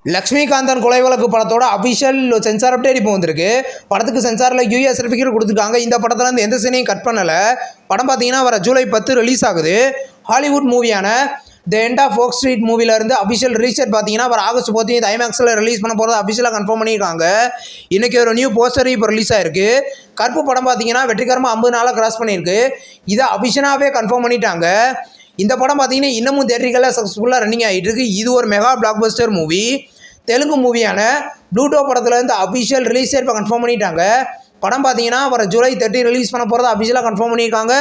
லக்ஷ்மிகாந்தன் கொலை வழக்கு படத்தோட அஃபிஷியல் சென்சார் அப்டேட் இப்போ வந்திருக்கு. படத்துக்கு சென்சாரில் யூஎஸ் சர்டிஃபிகேட் கொடுத்துருக்காங்க. இந்த படத்தில் இருந்து எந்த சீனையும் கட் பண்ணலை. படம் பார்த்தீங்கன்னா வர ஜூலை 10 ரிலீஸ் ஆகுது. ஹாலிவுட் மூவியான the end of oak street மூவிலேருந்து அஃபிஷியல் ரிலீஸ் பார்த்தீங்கன்னா வர ஆகஸ்ட் 14 ஐமேக்ஸில் ரிலீஸ் பண்ண போகிறது அஃபிஷியலாக கன்ஃபார்ம் பண்ணியிருக்காங்க. இன்றைக்கி ஒரு நியூ போஸ்டர் இப்போ ரிலீஸ் ஆயிருக்கு. கருப்பு படம் பார்த்தீங்கன்னா வெற்றிகரமாக 50 நாளாக கிராஸ் பண்ணியிருக்கு. இதை அஃபிஷியலாகவே கன்ஃபார்ம் பண்ணிட்டாங்க. இந்த படம் பார்த்தீங்கன்னா இன்னமும் தியேட்டரிக்கலாக சக்ஸஸ்ஃபுல்லாக ரன்னிங் ஆகிட்டு இருக்கு. இது ஒரு mega blockbuster movie. Telugu மூவியான ப்ளூட்டோ படத்துலேருந்து அஃபிஷியல் ரிலீஸ் இப்போ கன்ஃபார்ம் பண்ணிட்டாங்க. படம் பார்த்தீங்கன்னா வர ஜூலை 30 ரிலீஸ் பண்ண போகிறத அஃபிஷியலாக கன்ஃபார்ம் பண்ணியிருக்காங்க.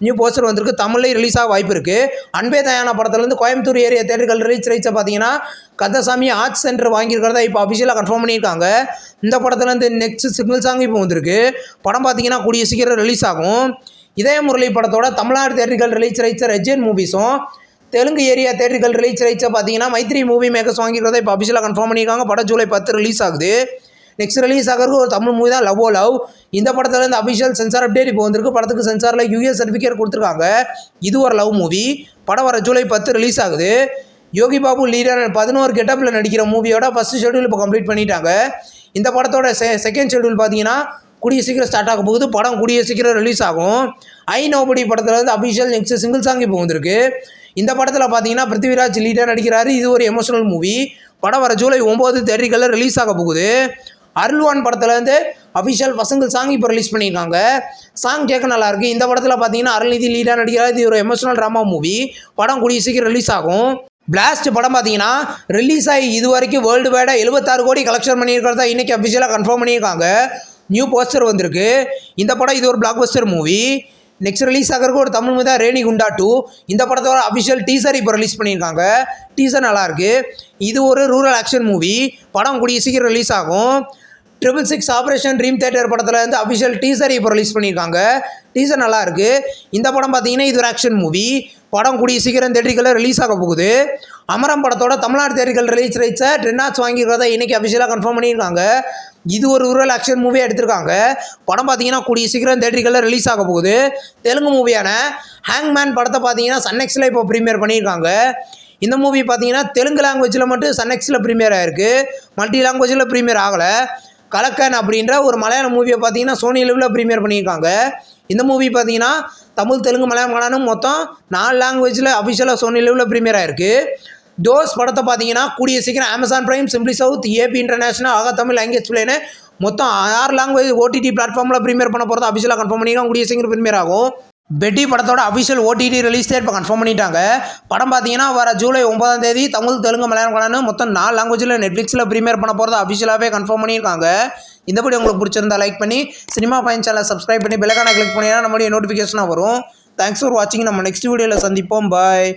நியூ போஸ்டர் வந்திருக்கு. தமிழ்லேயும் ரிலீஸ் ஆக வாய்ப்பு இருக்குது. அன்பே தயான படத்துலேருந்து கோயம்புத்தூர் ஏரியா தேட்டர்கள் ரைட்ஸை பார்த்தீங்கன்னா கந்தசாமி ஆர்ட்ஸ் சென்டர் வாங்கியிருக்கிறதா இப்போ அஃபிஷியலாக கன்ஃபார்ம் பண்ணியிருக்காங்க. இந்த படத்துலேருந்து நெக்ஸ்ட் சிங்கிள் சாங் இப்போ வந்திருக்கு. படம் பார்த்தீங்கன்னா கூடிய சீக்கிரம் ரிலீஸ் ஆகும். இதய முரளி படத்தோட தமிழ்நாடு தேட்டர்கள் ரைட்ஸை ரெஜியன் மூவிஸும் தெலுங்கு ஏரியா தேட்டர்கள் ரைட்ஸை பார்த்தீங்கன்னா மைத்ரி மூவி மேக்கர்ஸ் வாங்கிக்கிறத இப்போ அஃபிஷியலாக கன்ஃபார்ம் பண்ணியிருக்காங்க. படம் ஜூலை 10 ரிலீஸ் ஆகுது. நெக்ஸ்ட் ரிலீஸ் ஆகிறது ஒரு தமிழ் மூவி தான், லவ் ஓ லவ். இந்த படத்துலேருந்து அஃபிஷியல் சென்சார் அப்டேட் இப்போ வந்திருக்கு. படத்துக்கு சென்சாரில் யூஎஸ் சர்டிஃபிகேட் கொடுத்துருக்காங்க. இது ஒரு லவ் மூவி. படம் வர ஜூலை 10 ரிலீஸ் ஆகுது. யோகி பாபு லீடர் 11 கெட்டப்பில் நடிக்கிற மூவியோட ஃபஸ்ட் ஷெட்யூல் இப்போ கம்ப்ளீட் பண்ணிட்டாங்க. இந்த படத்தோட செகண்ட் ஷெட்யூல் பார்த்தீங்கன்னா கூடிய சீக்கிரம் ஸ்டார்ட் ஆக போகுது. படம் கூடிய சீக்கிரம் ரிலீஸ் ஆகும். ஐ நோபடி படத்துலேருந்து அஃபிஷியல் நெக்ஸ்ட் சிங்கிள் சாங் இப்போ வந்திருக்கு. இந்த படத்தில் பார்த்தீங்கன்னா பிருத்திவிராஜ் லீடர் நடிக்கிறாரு. இது ஒரு எமோஷனல் மூவி. படம் வர ஜூலை 9 தேட்டரிகளில் ரிலீஸ் ஆக போகுது. அருள்வான் படத்துலேருந்து அஃபிஷியல் வசங்கள் சாங் இப்போ ரிலீஸ் பண்ணியிருக்காங்க. சாங் கேட்க நல்லாயிருக்கு. இந்த படத்தில் பார்த்தீங்கன்னா அருள்நிதி லீடர் நடிக்கிறார். இது ஒரு எமோஷனல் ட்ராமா மூவி. படம் கூடிய சீக்கிரம் ரிலீஸ் ஆகும். பிளாஸ்ட் படம் பார்த்தீங்கன்னா ரிலீஸ் ஆகி இது வரைக்கும் வேர்ல்டு வைடாக 76 கோடி கலெக்ஷன் பண்ணியிருக்கிறதா இன்றைக்கி அஃபிஷியலாக கன்ஃபார்ம் பண்ணியிருக்காங்க. நியூ போஸ்டர் வந்திருக்கு. இந்த படம் இது ஒரு black Bastar movie. Next release ஆகிறதுக்கு ஒரு தமிழ் மூவி தான் ரேணி குண்டா 2. இந்த படத்தோட அஃபிஷியல் டீசர் இப்போ ரிலீஸ் பண்ணியிருக்காங்க. டீசர் நல்லாயிருக்கு. இது ஒரு ரூரல் ஆக்ஷன் மூவி. படம் கூடிய சீக்கிரம் ரிலீஸ் ஆகும். 666 ஆப்ரேஷன் ட்ரீம் தியேட்டர் படத்தில் வந்து அஃபிஷியல் டீசர் இப்போ ரிலீஸ் பண்ணியிருக்காங்க. டீசர் நல்லாயிருக்கு. இந்த படம் பார்த்தீங்கன்னா இது ஒரு ஆக்ஷன் மூவி. படம் கூடிய சீக்கிரம் தேட்டரிகளில் ரிலீஸ் ஆக போகுது. அமரம் படத்தோட தமிழ்நாடு தேட்டர்கள் ரைட்ஸை ட்ரெண்டாஸ் வாங்கிக்கிறதா இன்றைக்கி அஃபிஷியலாக கன்ஃபார்ம் பண்ணியிருக்காங்க. இது ஒரு ரூரல் ஆக்ஷன் மூவியாக எடுத்திருக்காங்க. படம் பார்த்தீங்கன்னா கூடிய சீக்கிரம் தேட்டரிகளில் ரிலீஸ் ஆக போகுது. தெலுங்கு மூவியான ஹேங்மேன் படத்தை பார்த்தீங்கன்னா சன்எக்ஸில் இப்போ ப்ரீமியர் பண்ணியிருக்காங்க. இந்த மூவி பார்த்தீங்கன்னா தெலுங்கு லாங்குவேஜில் மட்டும் சன்எக்ஸில் ப்ரீமியர் ஆகிருக்கு. மல்டி லாங்குவேஜில் ப்ரீமியர் ஆகலை. கலக்கன் அப்படின்ற ஒரு மலையாள மூவியை பார்த்தீங்கன்னா சோனி லெவலில் ப்ரீமியர் பண்ணியிருக்காங்க. இந்த மூவி பார்த்தீங்கன்னா தமிழ், தெலுங்கு, மலையாளம், கன்னடம் மொத்தம் 4 லாங்குவேஜில் அஃபிஷியலாக சோனி லெவலில் ப்ரீமியர் ஆகிருக்கு. டோஸ் படத்தை பார்த்தீங்கன்னா கூடிய சீக்கிரம் Amazon Prime, Simply South, AP International, Aha Tamil, language plane மொத்தம் 6 லாங்குவேஜ் ஓடிடி பிளாட்ஃபார்மில் ப்ரீமியர் பண்ண போகிறது அஃபிஷியலாக கன்ஃபார்ம் பண்ணியிருக்காங்க. கூடிய சீக்கிரம் ப்ரீமியர் ஆகும். பெட்டி படத்தோட அஃபிஷியல் ஓடிடி ரிலீஸ் டேட் இப்போ கன்ஃபார்ம் பண்ணிட்டாங்க. படம் பார்த்தீங்கன்னா வர ஜூலை 9 தமிழ், தெலுங்கு, மலையாளம், கன்னடம் மொத்தம் 4 லாங்குவேஜில் நெட்ஃப்ளிக்ஸில் ப்ரீமியர் பண்ண போகிறது அஃபிஷியலாகவே கன்ஃபார்ம் பண்ணியிருக்காங்க. இந்த வீடியோ உங்களுக்கு பிடிச்சிருந்தா லைக் பண்ணி சினிமா பாயிண்ட் சேனலை சப்ஸ்கிரைப் பண்ணி பெல் ஐகானை கிளிக் பண்ணிங்கன்னா நம்மளுடைய நோட்டிஃபிகேஷனாக வரும். தேங்க்ஸ் ஃபார் வாட்சிங். நம்ம நெக்ஸ்ட் வீடியோவில் சந்திப்போம். பாய்.